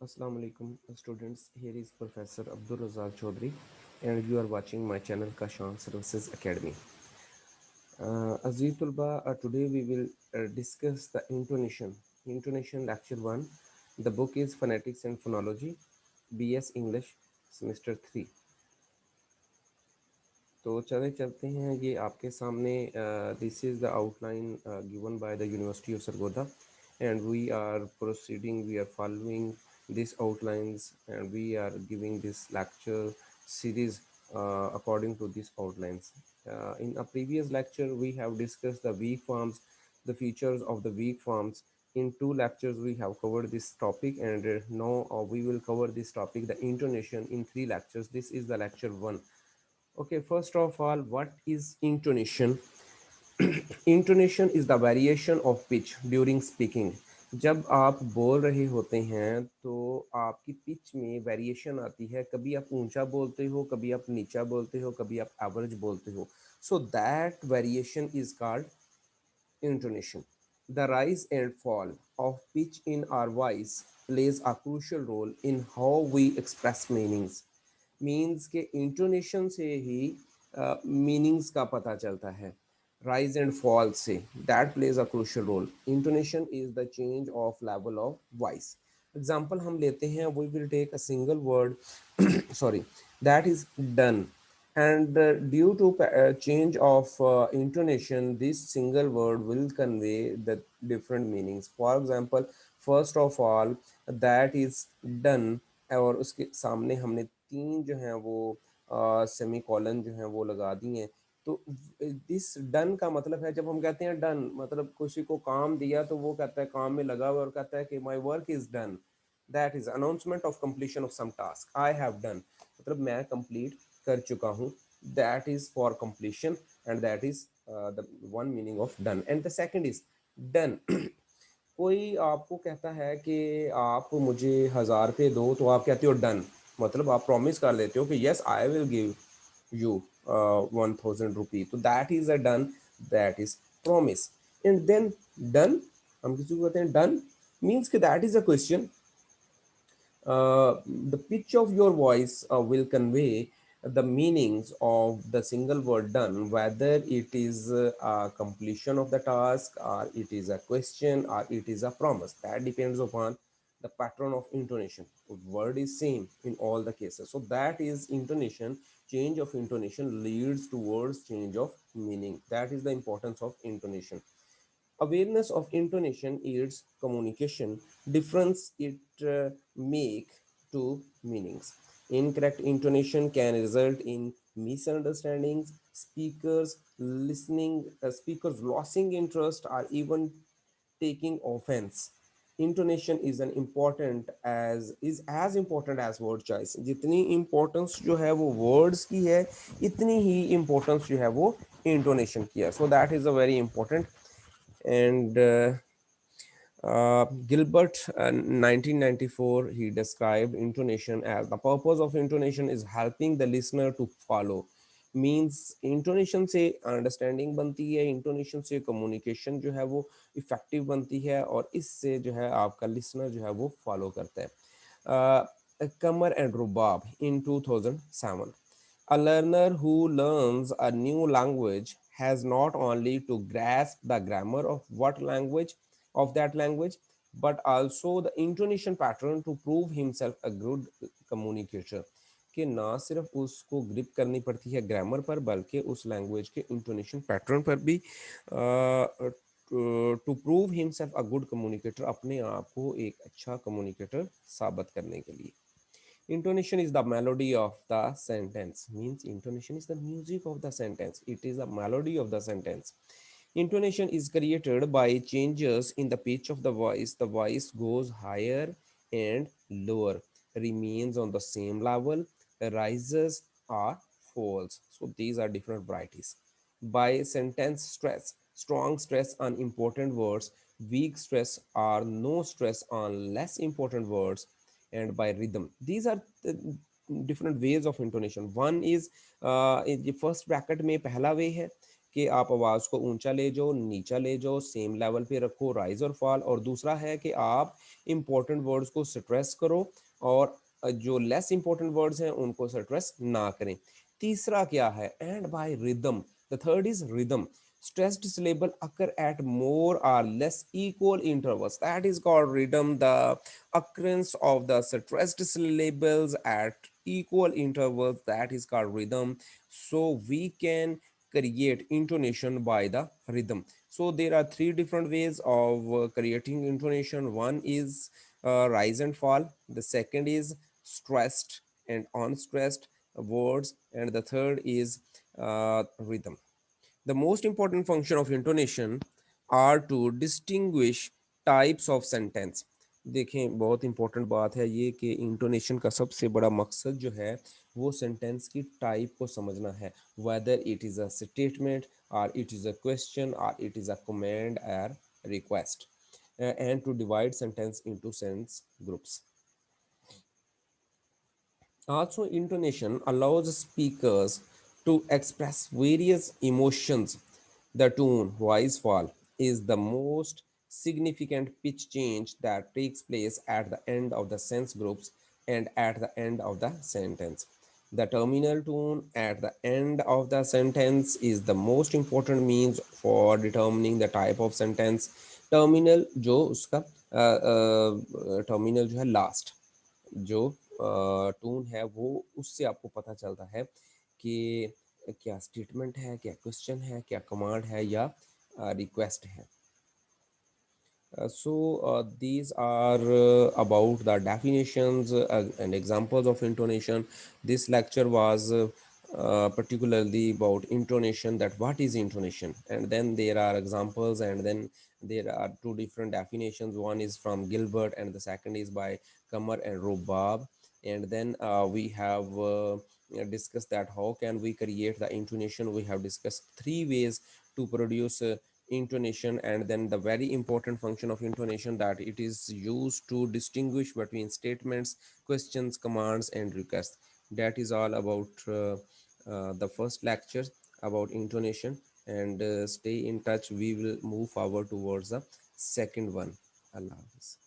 Assalamu alaikum students. Here is Professor Abdul Razak Chaudhary and you are watching my channel Kashan Services Academy. Aziz Tulba, today we will discuss the intonation. Intonation lecture 1. The book is Phonetics and Phonology, BS English, semester 3. तो चले चलते हैं ये आपके सामने this is the outline given by the university of Sargodha and we are proceeding, we are following these outlines and we are giving this lecture series according to these outlines. In a previous lecture we have discussed the weak forms, the features of the weak forms. In two lectures we have covered this topic and now we will cover this topic, the intonation, in three lectures. This is the lecture 1. Okay, first of all, what is intonation? Intonation is the variation of pitch during speaking. जब आप बोल रहे होते हैं तो आपकी pitch में variation आती है, कभी आप ऊंचा बोलते हो, कभी आप नीचा बोलते हो, कभी आप एवरेज बोलते हो. So that variation is called intonation. The rise and fall of pitch in our voice plays a crucial role in how we express meanings. Means के इंटोनेशन से ही मीनिंग्स का पता चलता है. राइज एंड फॉल से that plays a crucial role. Intonation is the change of level of voice. Example हम लेते हैं, we will take a single word sorry, that is done. And due to change of intonation, this single word will convey the different meanings. For example, first of all, that is done, और उसके सामने हमने तीन जो हैं वो semi colon जो हैं वो लगा दी हैं. तो दिस डन का मतलब है, जब हम कहते हैं डन मतलब किसी को काम दिया तो वो कहता है काम में लगा हुआ और कहता है कि my work is done. That is announcement of completion of some task. I have done मतलब मैं कंप्लीट कर चुका हूँ. That is for completion and that is the one meaning of done. And the second is done. कोई आपको कहता है कि आप मुझे 1000 रुपये दो, तो आप कहते हो डन, मतलब आप प्रॉमिस कर लेते हो कि yes I will give you 1000 rupee. तो that is a done, that is promise. And then done, हम किसी को कहते हैं डन, मीन्स कि that is a question. The pitch of your voice will convey the meanings of the single word done, whether it is a completion of the task, or it is a question, or it is a promise. That depends upon the pattern of intonation. Word is same in all the cases. So that is intonation. Change of intonation leads towards change of meaning. That is the importance of intonation. Awareness of intonation aids communication. Difference it make to meanings. Incorrect intonation can result in misunderstandings, speakers losing interest, or even taking offense. Intonation is as important as word choice. जितनी importance जो है वो words की है, इतनी ही importance जो है वो intonation की है. So that is a very important. And Gilbert, 1994, he described intonation as the purpose of intonation is helping the listener to follow. Means intonation से अंडरस्टैंडिंग बनती है, इंटोनेशन से कम्युनिकेशन जो है वो इफेक्टिव बनती है और इससे जो है आपका लिसनर जो है वो फॉलो करता है. Qamar and Rubab in 2007. A learner who learns a new language has not only to grasp the grammar of what language of that language, but also the intonation pattern to prove himself a good communicator. कि ना सिर्फ उसको grip करनी पड़ती है grammar पर, बल्कि उस लैंग्वेज के इंटोनेशन पैटर्न पर भी to prove himself a good communicator, अपने आप को एक अच्छा कम्युनिकेटर साबित करने के लिए. Intonation is the melody of the sentence. Means intonation is the music of the sentence. It is the melody of the sentence. Intonation is created by changes in the pitch of the voice. The voice goes higher and lower, remains on the same level, rises or falls. So these are different varieties. By sentence stress, strong stress on important words, weak stress or no stress on less important words, and by rhythm. These are the different ways of intonation. One is, in the first bracket में पहला way है कि आप आवाज़ को ऊंचा ले जाओ, नीचा ले जाओ, सेम लेवल पे रखो, राइज और फॉल। और दूसरा है कि आप इंपॉर्टेंट वर्ड्स को स्ट्रेस करो और जो लेस इंपॉर्टेंट वर्ड्स हैं उनको स्ट्रेस ना करें। तीसरा क्या है, and bye rhythm. The third is rhythm. Stressed syllable occur at more or less equal intervals. That is called rhythm. The occurrence of the stressed syllables at equal intervals, that is called rhythm. So we can create intonation by the rhythm. So there are three different ways of creating intonation. One is rise and fall. The second is stressed and unstressed words, and the third is rhythm. The most important function of intonation are to distinguish types of sentence. देखें, बहुत important बात है ये कि intonation का सबसे बड़ा मकसद जो है वो सेंटेंस की टाइप को समझना है, whether it is a statement और इट इज़ अ क्वेश्चन और इट इज़ अ कमांड और request, and to divide sentence into sense groups. Also, intonation allows speakers to express various emotions. The tone, voice fall, is the most significant pitch change that takes place at the end of the sense groups and at the end of the sentence. The terminal tone at the end of the sentence is the most important means for determining the type of sentence. Terminal जो उसका terminal जो है last, जो tone है वो, उससे आपको पता चलता है कि क्या स्टेटमेंट है, क्या क्वेश्चन है, क्या कमांड है या रिक्वेस्ट है. These are about the definitions and examples of intonation. This lecture was particularly about intonation, that what is intonation, and then there are examples, and then there are two different definitions. One is from Gilbert and the second is by Kamar and Robab. And then we have discussed that how can we create the intonation. We have discussed three ways to produce intonation, and then the very important function of intonation, that it is used to distinguish between statements, questions, commands and requests. That is all about the first lecture about intonation, and stay in touch, we will move forward towards the second one. Allah Hafiz.